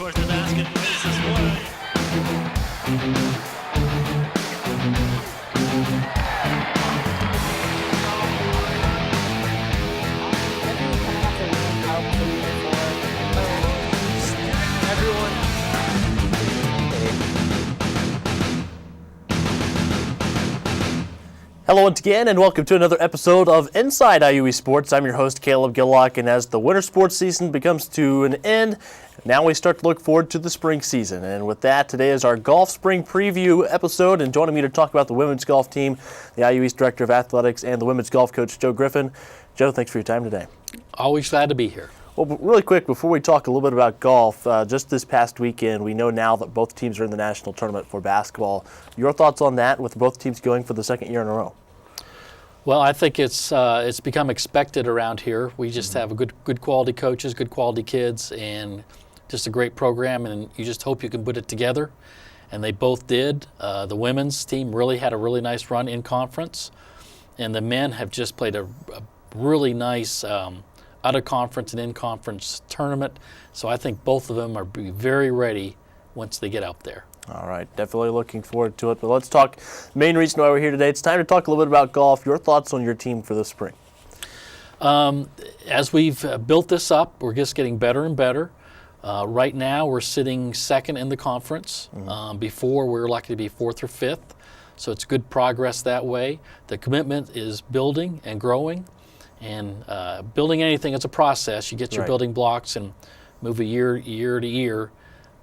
towards the basket, misses one. Hello once again, and welcome to another episode of Inside IUE Sports. I'm your host, Caleb Gillock, and as the winter sports season becomes to an end, now we start to look forward to the spring season. And with that, today is our golf spring preview episode, and joining me to talk about the women's golf team, the IUE's Director of Athletics and the women's golf coach, Joe Griffin. Joe, thanks for your time today. Always glad to be here. Well, really quick, before we talk a little bit about golf, just this past weekend, we know now that both teams are in the national tournament for basketball. Your thoughts on that, with both teams going for the second year in a row? Well, I think it's become expected around here. We just have a good quality coaches, good quality kids, and just a great program, and you just hope you can put it together. And they both did. The women's team really had a really nice run in conference, and the men have just played a really nice out-of-conference and in-conference tournament. So I think both of them are very ready once they get out there. All right, definitely looking forward to it. But let's talk main reason why we're here today. It's time to talk a little bit about golf. Your thoughts on your team for this spring? As we've built this up, we're just getting better and better. Right now, we're sitting second in the conference. Before, we were lucky to be fourth or fifth. So it's good progress that way. The commitment is building and growing. And building anything is a process. You get your building blocks and move a year to year.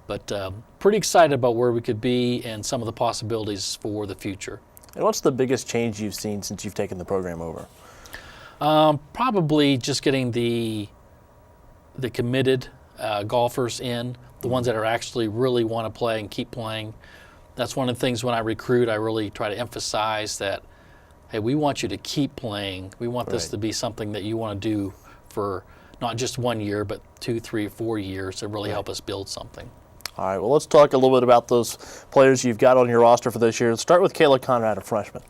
But pretty excited about where we could be and some of the possibilities for the future. And what's the biggest change you've seen since you've taken the program over? Probably just getting the committed golfers in, the ones that are actually really want to play and keep playing. That's one of the things when I recruit, I really try to emphasize that, hey, we want you to keep playing. We want this to be something that you want to do for not just 1 year, but 2, 3, 4 years to really help us build something. All right, well, let's talk a little bit about those players you've got on your roster for this year. Let's start with Kayla Conrad, a freshman.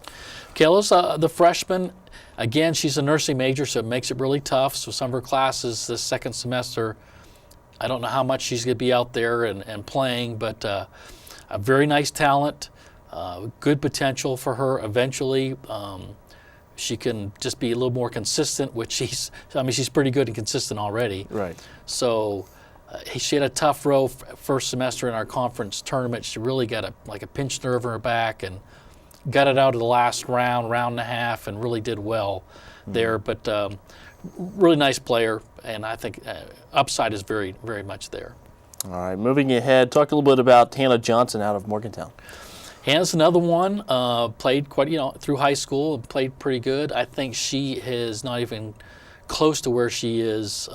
Kayla's the freshman. Again, she's a nursing major, so it makes it really tough. So some of her classes this second semester, I don't know how much she's going to be out there and playing, but a very nice talent, good potential for her eventually. She can just be a little more consistent, which she's pretty good and consistent already. Right. So she had a tough row first semester in our conference tournament. She really got a pinched nerve in her back and got it out of the last round and a half, and really did well there. But really nice player, and I think upside is very, very much there. All right, moving ahead, talk a little bit about Hannah Johnson out of Morgantown. Hannah's another one, played quite, through high school, and played pretty good. I think she is not even close to where she is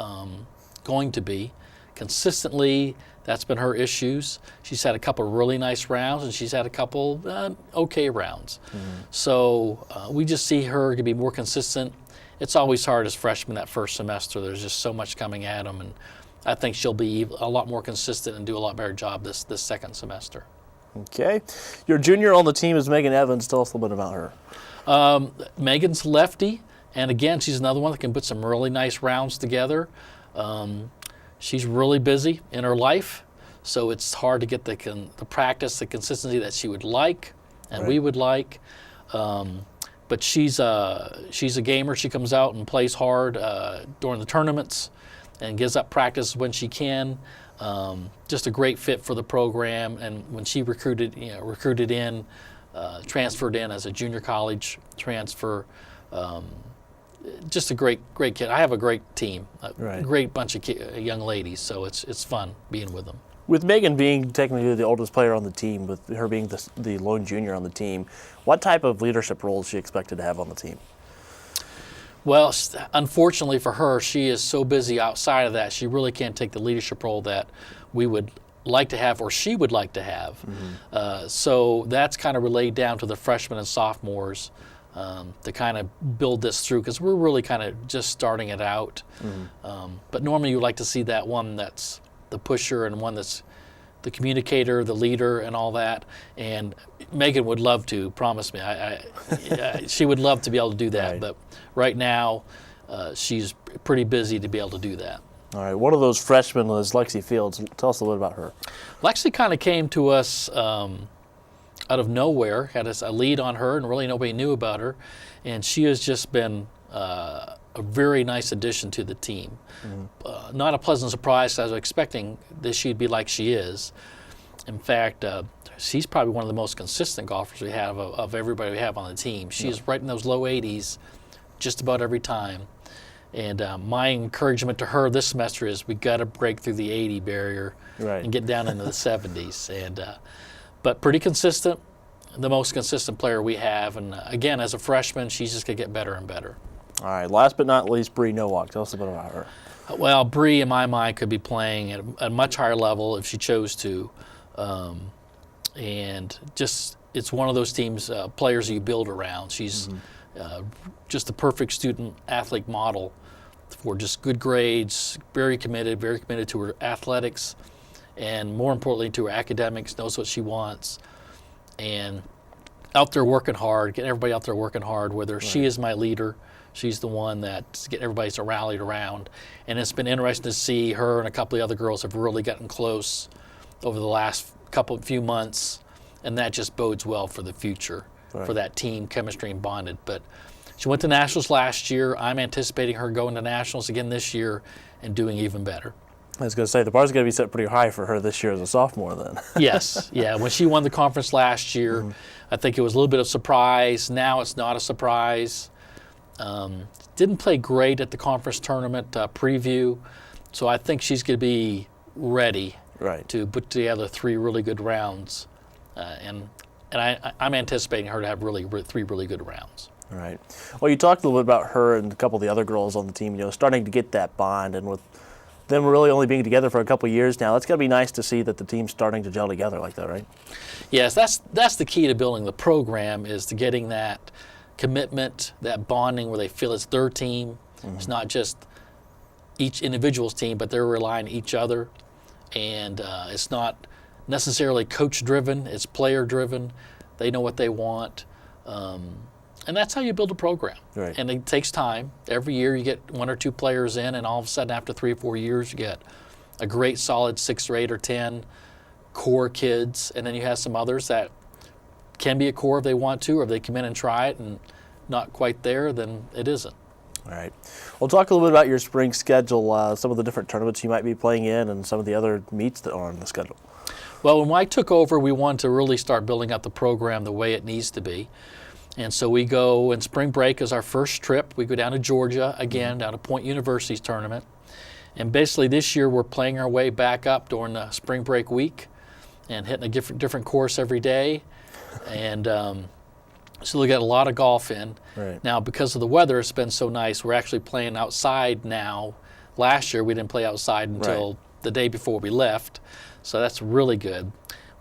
going to be. Consistently, that's been her issues. She's had a couple really nice rounds, and she's had a couple okay rounds. So we just see her to be more consistent. It's always hard as freshmen that first semester. There's just so much coming at them, and I think she'll be a lot more consistent and do a lot better job this second semester. Okay. Your junior on the team is Megan Evans. Tell us a little bit about her. Megan's lefty, and again, she's another one that can put some really nice rounds together. She's really busy in her life, so it's hard to get the practice, the consistency that she would like and we would like. But she's a gamer. She comes out and plays hard during the tournaments and gives up practice when she can. Just a great fit for the program. And when she recruited in, transferred in as a junior college transfer. Just a great kid. I have a great team, great bunch of young ladies, so it's fun being with them. With Megan being technically the oldest player on the team, with her being the lone junior on the team, what type of leadership role is she expected to have on the team? Well, unfortunately for her, she is so busy outside of that, she really can't take the leadership role that we would like to have or she would like to have. So that's kind of relayed down to the freshmen and sophomores. To kind of build this through, because we're really kind of just starting it out. But normally you would like to see that one that's the pusher and one that's the communicator, the leader, and all that. And Megan would love to, promise me. She would love to be able to do that. Right. But right now, she's pretty busy to be able to do that. All right, one of those freshmen is Lexie Field. Tell us a little bit about her. Lexie kind of came to us out of nowhere, had us a lead on her, and really nobody knew about her. And she has just been a very nice addition to the team. Not a pleasant surprise. I was expecting that she'd be like she is. In fact, she's probably one of the most consistent golfers we have of everybody we have on the team. She's right in those low 80s just about every time. And my encouragement to her this semester is we got to break through the 80 barrier and get down into the 70s. And but pretty consistent, the most consistent player we have. And again, as a freshman, she's just going to get better and better. All right, last but not least, Breonna Nowak. Tell us a bit about her. Well, Bree, in my mind, could be playing at a much higher level if she chose to. And just, it's one of those teams, players you build around. She's just the perfect student-athlete model for just good grades, very committed to her athletics, and more importantly to her academics, knows what she wants, and out there working hard, getting everybody out there working hard with her. She is my leader. She's the one that's getting everybody rallied around. And it's been interesting to see her and a couple of other girls have really gotten close over the last few months, and that just bodes well for the future for that team chemistry and bonded. But she went to nationals last year. I'm anticipating her going to nationals again this year and doing even better. I was going to say, the bar's going to be set pretty high for her this year as a sophomore then. Yes, yeah. When she won the conference last year, I think it was a little bit of surprise. Now it's not a surprise. Didn't play great at the conference tournament preview, so I think she's going to be ready to put together 3 really good rounds. And I'm anticipating her to have 3 really good rounds. All right. Well, you talked a little bit about her and a couple of the other girls on the team, starting to get that bond, and with them really only being together for a couple of years now, it's going to be nice to see that the team's starting to gel together like that, right? Yes, that's the key to building the program, is to getting that commitment, that bonding where they feel it's their team. It's not just each individual's team, but they're relying on each other. And it's not necessarily coach-driven, it's player-driven. They know what they want. And that's how you build a program. Right. And it takes time. Every year you get 1 or 2 players in, and all of a sudden after 3 or 4 years you get a great solid 6 or 8 or 10 core kids. And then you have some others that can be a core if they want to, or if they come in and try it and not quite there, then it isn't. All right. We'll talk a little bit about your spring schedule, some of the different tournaments you might be playing in, and some of the other meets that are on the schedule. Well, when I took over, we wanted to really start building up the program the way it needs to be. And so we go, in spring break is our first trip. We go down to Georgia, again, down to Point University's tournament. And basically this year we're playing our way back up during the spring break week and hitting a different course every day. And so we got a lot of golf in. Right. Now, because of the weather, it's been so nice, we're actually playing outside now. Last year we didn't play outside until the day before we left. So that's really good.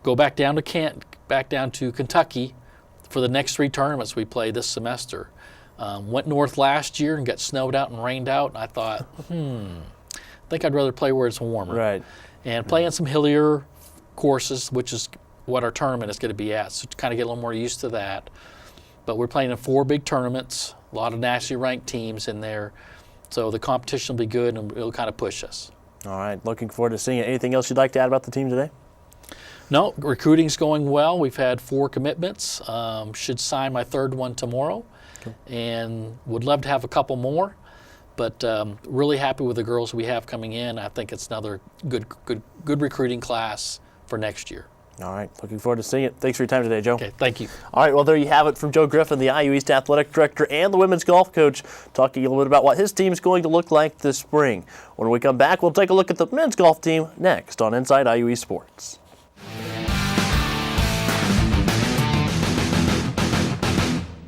Go back down to Kentucky for the next 3 tournaments we play this semester. Went north last year and got snowed out and rained out, and I thought, I think I'd rather play where it's warmer. Right. And playing some hillier courses, which is what our tournament is going to be at, so to kind of get a little more used to that. But we're playing in 4 big tournaments, a lot of nationally ranked teams in there, so the competition will be good and it'll kind of push us. All right, looking forward to seeing it. Anything else you'd like to add about the team today? No, recruiting's going well. We've had 4 commitments. Should sign my 3rd one tomorrow, and would love to have a couple more. But really happy with the girls we have coming in. I think it's another good recruiting class for next year. All right, looking forward to seeing it. Thanks for your time today, Joe. Okay, thank you. All right, well, there you have it from Joe Griffin, the IU East Athletic Director and the women's golf coach, talking a little bit about what his team's going to look like this spring. When we come back, we'll take a look at the men's golf team next on Inside IU East Sports.